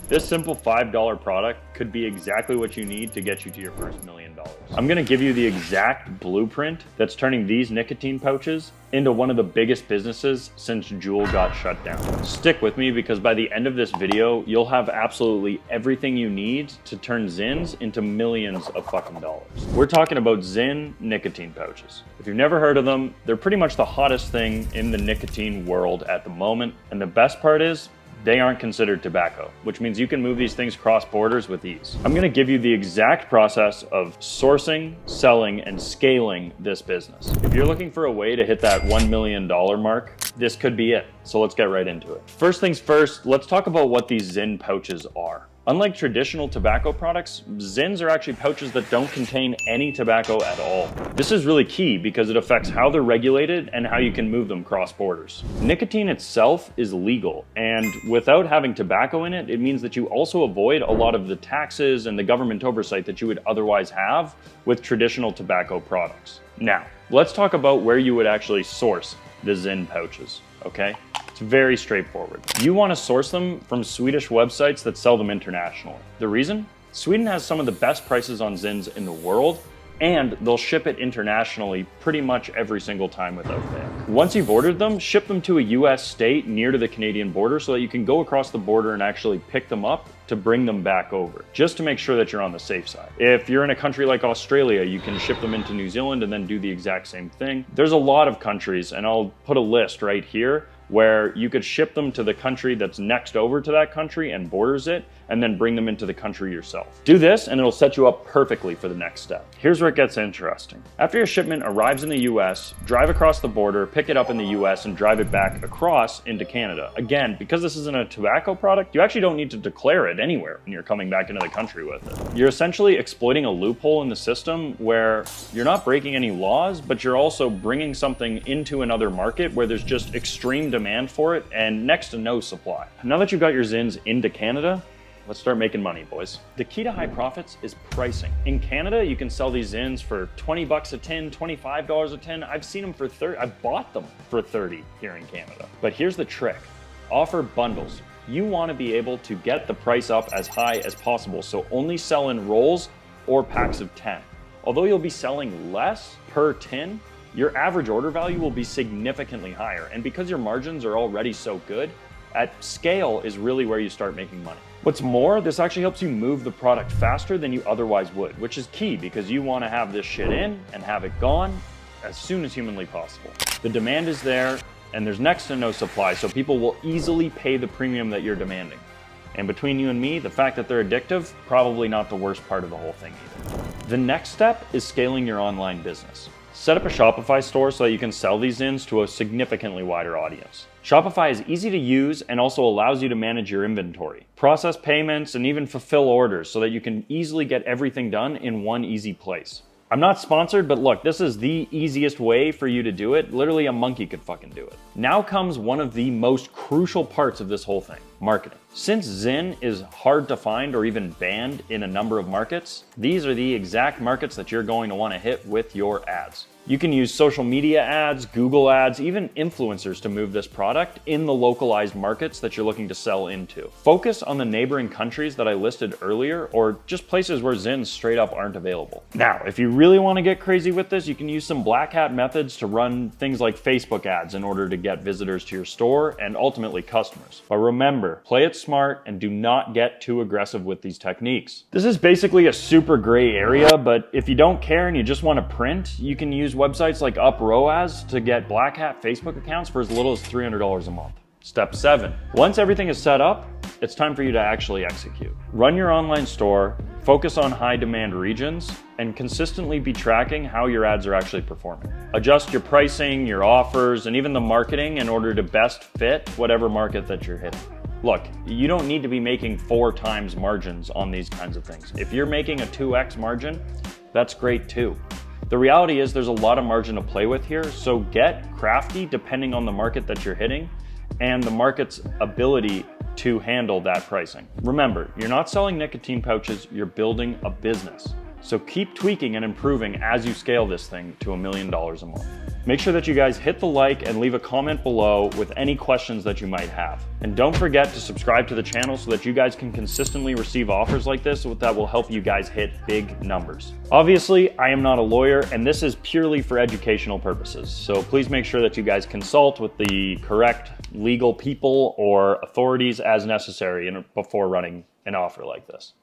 This simple $5 product could be exactly what you need to get you to your first $1 million. I'm gonna give you the exact blueprint that's turning these nicotine pouches into one of the biggest businesses since Juul got shut down. Stick with me because by the end of this video, you'll have absolutely everything you need to turn ZYNs into millions of fucking dollars. We're talking about ZYN nicotine pouches. If you've never heard of them, they're pretty much the hottest thing in the nicotine world at the moment. And the best part is, they aren't considered tobacco, which means you can move these things cross borders with ease. I'm gonna give you the exact process of sourcing, selling, and scaling this business. If you're looking for a way to hit that $1 million mark, this could be it. So let's get right into it. First things first, let's talk about what these ZYN pouches are. Unlike traditional tobacco products, ZYNs are actually pouches that don't contain any tobacco at all. This is really key because it affects how they're regulated and how you can move them cross borders. Nicotine itself is legal, and without having tobacco in it, it means that you also avoid a lot of the taxes and the government oversight that you would otherwise have with traditional tobacco products. Now, let's talk about where you would actually source the ZYN pouches, okay? It's very straightforward. You want to source them from Swedish websites that sell them internationally. The reason? Sweden has some of the best prices on ZYNs in the world, and they'll ship it internationally pretty much every single time without fail. Once you've ordered them, ship them to a US state near to the Canadian border so that you can go across the border and actually pick them up to bring them back over, just to make sure that you're on the safe side. If you're in a country like Australia, you can ship them into New Zealand and then do the exact same thing. There's a lot of countries, and I'll put a list right here, where you could ship them to the country that's next over to that country and borders it, and then bring them into the country yourself. Do this and it'll set you up perfectly for the next step. Here's where it gets interesting. After your shipment arrives in the US, drive across the border, pick it up in the US, and drive it back across into Canada. Again, because this isn't a tobacco product, you actually don't need to declare it anywhere when you're coming back into the country with it. You're essentially exploiting a loophole in the system where you're not breaking any laws, but you're also bringing something into another market where there's just extreme demand for it and next to no supply. Now that you've got your ZYNs into Canada, let's start making money, boys. The key to high profits is pricing. In Canada, you can sell these ZYNs for 20 bucks a tin, $25 a tin. I've seen them for 30, I've bought them for 30 here in Canada. But here's the trick, offer bundles. You wanna be able to get the price up as high as possible, so only sell in rolls or packs of 10. Although you'll be selling less per tin, your average order value will be significantly higher. And because your margins are already so good, at scale is really where you start making money. What's more, this actually helps you move the product faster than you otherwise would, which is key because you want to have this shit in and have it gone as soon as humanly possible. The demand is there and there's next to no supply, so people will easily pay the premium that you're demanding. And between you and me, the fact that they're addictive, probably not the worst part of the whole thing either. The next step is scaling your online business. Set up a Shopify store so that you can sell these ZYNs to a significantly wider audience. Shopify is easy to use and also allows you to manage your inventory, process payments, and even fulfill orders so that you can easily get everything done in one easy place. I'm not sponsored, but look, this is the easiest way for you to do it. Literally a monkey could fucking do it. Now comes one of the most crucial parts of this whole thing, marketing. Since ZYN is hard to find or even banned in a number of markets, these are the exact markets that you're going to want to hit with your ads. You can use social media ads, Google ads, even influencers to move this product in the localized markets that you're looking to sell into. Focus on the neighboring countries that I listed earlier or just places where ZYNs straight up aren't available. Now, if you really want to get crazy with this, you can use some black hat methods to run things like Facebook ads in order to get visitors to your store and ultimately customers. But remember, play it smart and do not get too aggressive with these techniques. This is basically a super gray area, but if you don't care and you just want to print, you can use websites like UpRoas to get black hat Facebook accounts for as little as $300 a month. Step 7. Once everything is set up, it's time for you to actually execute. Run your online store, focus on high demand regions, and consistently be tracking how your ads are actually performing. Adjust your pricing, your offers, and even the marketing in order to best fit whatever market that you're hitting. Look, you don't need to be making 4 times margins on these kinds of things. If you're making a 2x margin, that's great too. The reality is there's a lot of margin to play with here, so get crafty depending on the market that you're hitting and the market's ability to handle that pricing. Remember, you're not selling nicotine pouches, you're building a business. So keep tweaking and improving as you scale this thing to $1 million a month. Make sure that you guys hit the like and leave a comment below with any questions that you might have. And don't forget to subscribe to the channel so that you guys can consistently receive offers like this that will help you guys hit big numbers. Obviously, I am not a lawyer, and this is purely for educational purposes. So please make sure that you guys consult with the correct legal people or authorities as necessary before running an offer like this.